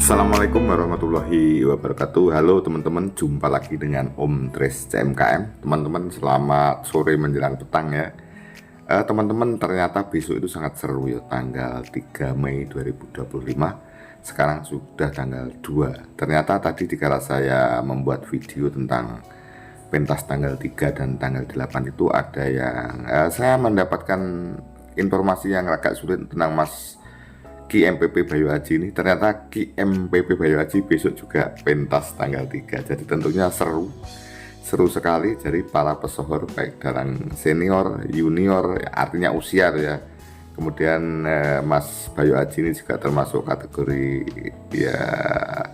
Assalamualaikum warahmatullahi wabarakatuh. Halo teman-teman, jumpa lagi dengan Om Tres CMKM. Teman-teman, selamat sore menjelang petang ya. Teman-teman, ternyata besok itu sangat seru ya, tanggal 3 Mei 2025. Sekarang sudah tanggal 2. Ternyata tadi dikala saya membuat video tentang pentas tanggal 3 dan tanggal 8 itu ada yang saya mendapatkan informasi yang agak sulit tentang Mas Ki MPP Bayu Haji ini. Ternyata Ki MPP Bayu Haji besok juga pentas tanggal 3. Jadi tentunya seru sekali. Jadi para pesohor baik dalam senior, junior, artinya usia ya. Kemudian Mas Bayu Haji ini juga termasuk kategori ya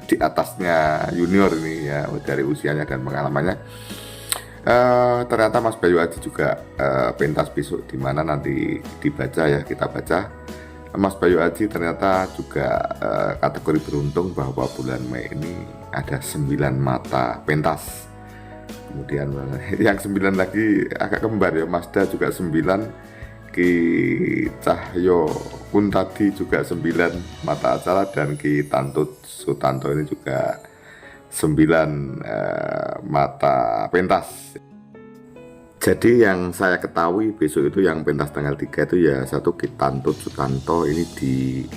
di atasnya junior ini ya, dari usianya dan pengalamannya. Ternyata Mas Bayu Haji juga pentas besok, di mana nanti dibaca ya, kita baca. Mas Bayu Haji ternyata juga kategori beruntung bahwa bulan Mei ini ada 9 mata pentas. Kemudian yang 9 lagi agak kembar ya, Mazda juga 9, Ki Cahyo Kuntadi juga 9 mata acara, dan Ki Tantut Sutanto ini juga 9 mata pentas. Jadi yang saya ketahui besok itu yang pentas tanggal 3 itu ya satu Ki Tantut Sutanto ini di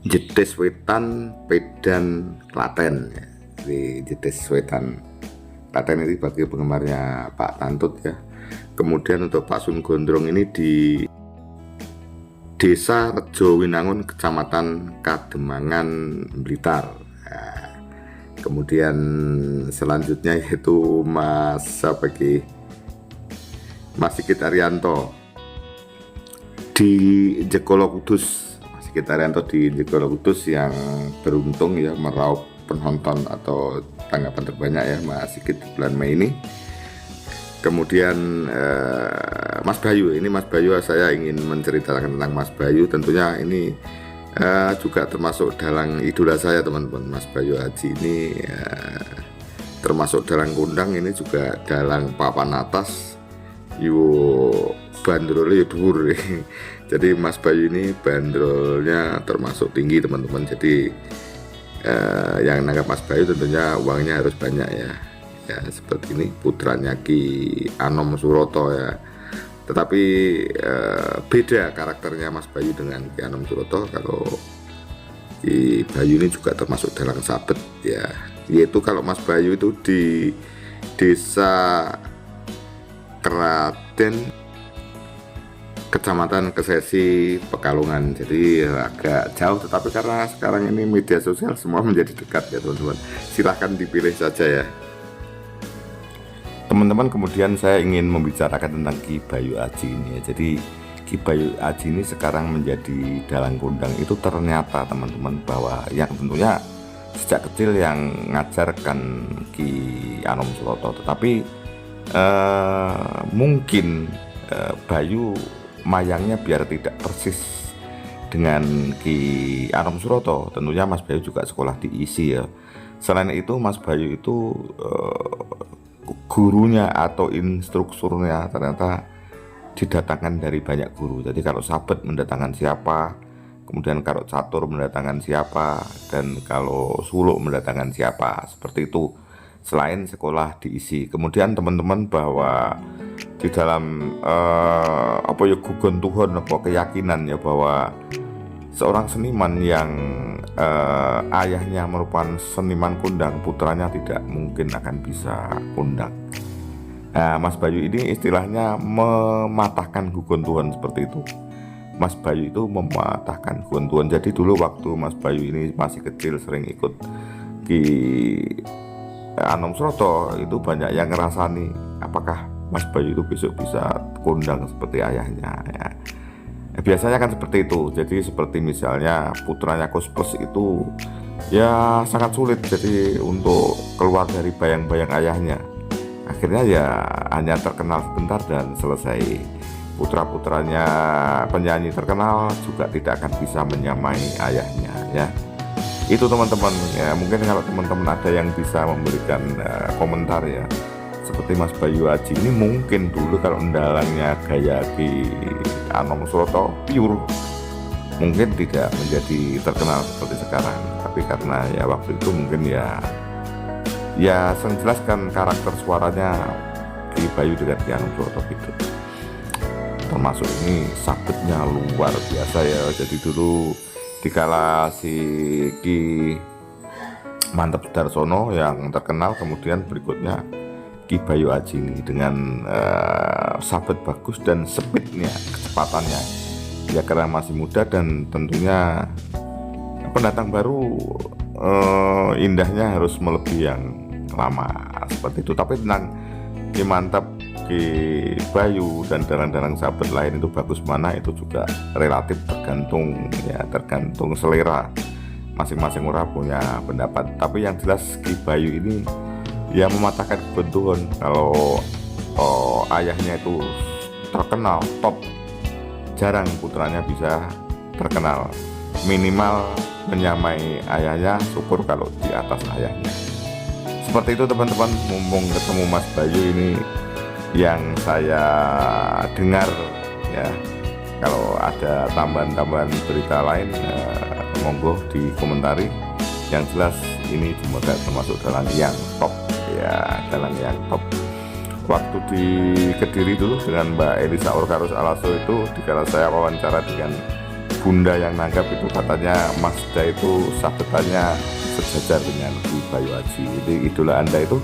Jedes Wetan, Pedan, Klaten ya. Di Jedes Wetan, Klaten ini bagi penggemarnya Pak Tantut ya. Kemudian untuk Pak Sun Gondrong ini di Desa Rejo Winangun, Kecamatan Kademangan, Blitar. Nah, kemudian selanjutnya yaitu Mas Sigit Arianto di Jekolo Kudus. Mas Sigit Arianto di Jekolo Kudus yang beruntung ya meraup penonton atau tanggapan terbanyak ya, Mas Sigit di bulan Mei ini. Kemudian Mas Bayu, ini Mas Bayu, saya ingin menceritakan tentang Mas Bayu. Tentunya ini juga termasuk dalang idola saya teman-teman. Mas Bayu Haji ini termasuk dalang kondang, ini juga dalang papan atas. Yo bandrolnya dhuwur. Jadi Mas Bayu ini bandrolnya termasuk tinggi teman-teman. Jadi yang nanggap Mas Bayu tentunya uangnya harus banyak ya. Ya seperti ini, putranya Ki Anom Suroto ya. Tetapi beda karakternya Mas Bayu dengan Ki Anom Suroto. Kalau Ki Bayu ini juga termasuk dalang sabet ya. Yaitu kalau Mas Bayu itu di Desa Keraten, Kecamatan Kesesi, Pekalongan. Jadi agak jauh, tetapi karena sekarang ini media sosial semua menjadi dekat ya teman-teman. Silahkan dipilih saja ya teman-teman. Kemudian saya ingin membicarakan tentang Ki Bayu Haji ini ya. Jadi Ki Bayu Haji ini sekarang menjadi dalang kondang itu ternyata teman-teman bahwa yang tentunya sejak kecil yang ngajarkan Ki Anom Suroto, tetapi mungkin Bayu mayangnya biar tidak persis dengan Ki Anom Suroto. Tentunya Mas Bayu juga sekolah di ISI ya. Selain itu Mas Bayu itu gurunya atau instrukturnya ternyata didatangkan dari banyak guru. Jadi kalau sabet mendatangkan siapa, kemudian kalau catur mendatangkan siapa, dan kalau suluk mendatangkan siapa, seperti itu. Selain sekolah diisi, kemudian teman-teman bahwa di dalam gugon Tuhan apa keyakinan ya bahwa seorang seniman yang ayahnya merupakan seniman kondang, putranya tidak mungkin akan bisa kondang. Nah, Mas Bayu ini istilahnya mematahkan gugon Tuhan seperti itu. Mas Bayu itu mematahkan gugon Tuhan. Jadi dulu waktu Mas Bayu ini masih kecil sering ikut Ki Anom Suroto, itu banyak yang ngerasani apakah Mas Bayu itu besok bisa kondang seperti ayahnya ya. Biasanya kan seperti itu. Jadi seperti misalnya putranya Kus Plus itu ya sangat sulit jadi untuk keluar dari bayang-bayang ayahnya. Akhirnya ya hanya terkenal sebentar dan selesai. Putra-putranya penyanyi terkenal juga tidak akan bisa menyamai ayahnya ya. Itu teman-teman ya, mungkin kalau teman-teman ada yang bisa memberikan komentar ya, seperti Mas Bayu Haji ini mungkin dulu kalau dalangnya gaya Ki Anom Suroto pure mungkin tidak menjadi terkenal seperti sekarang. tapi karena ya waktu itu mungkin ya menjelaskan karakter suaranya Ki Bayu dengan Ki Hanung Boroto itu. Termasuk ini sabetnya luar biasa ya. Jadi dulu dikala si Ki Mantep Sudarsono yang terkenal, kemudian berikutnya Ki Bayu Aji ini dengan sabet bagus dan speednya, kecepatannya ya, karena masih muda dan tentunya pendatang baru indahnya harus melebihi yang lama seperti itu. Tapi tentang Ki Mantep, Ki Bayu dan dalang-dalang sabet lain itu bagus mana, itu juga relatif tergantung selera masing-masing orang punya pendapat. Tapi yang jelas Ki Bayu ini ya mematahkan kebentuan. Kalau ayahnya itu terkenal top, jarang putranya bisa terkenal. Minimal menyamai ayahnya, syukur kalau di atas ayahnya. Seperti itu teman-teman, mumpung ketemu Mas Bayu ini yang saya dengar ya. Kalau ada tambahan-tambahan berita lain monggo dikomentari. Yang jelas ini semoga termasuk dalang yang top ya, dalang yang top. Waktu di Kediri dulu dengan Mbak Elisa Orkarus Alaso itu, dikala saya wawancara dengan Bunda yang nanggap itu, katanya Mazda itu sabetannya sejajar dengan Ki Bayu Aji. Jadi idola Anda itu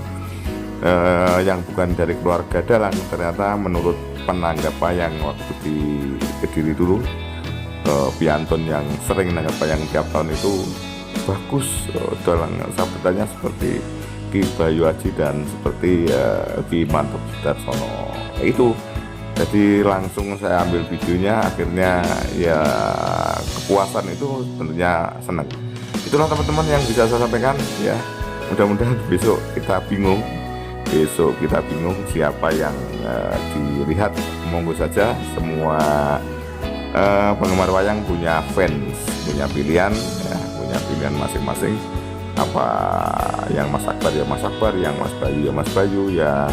yang bukan dari keluarga dalang, ternyata menurut penanggap yang waktu di Kediri dulu, piantun yang sering nanggap yang tiap tahun itu bagus, dalang sabetannya seperti Ki Bayu Aji dan seperti Ki Mantep Sudarsono itu. Jadi langsung saya ambil videonya, akhirnya ya kepuasan itu tentunya senang. Itulah teman-teman yang bisa saya sampaikan ya. Mudah-mudahan besok kita bingung siapa yang dilihat. Monggo saja, semua penggemar wayang punya fans, punya pilihan ya, punya pilihan masing-masing. Apa yang Mas Akbar ya Mas Akbar, yang Mas Bayu ya Mas Bayu, yang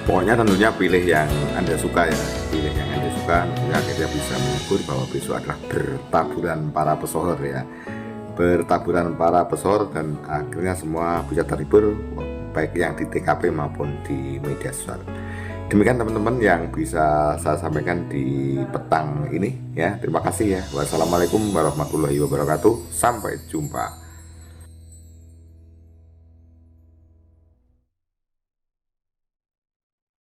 pokoknya tentunya pilih yang Anda suka ya, pilih yang Anda suka. Tentunya akhirnya bisa menghibur bahwa besok adalah bertaburan para pesohor ya, bertaburan para pesohor, dan akhirnya semua bisa terhibur baik yang di TKP maupun di media sosial. Demikian teman-teman yang bisa saya sampaikan di petang ini ya. Terima kasih ya. Wassalamualaikum warahmatullahi wabarakatuh. Sampai jumpa.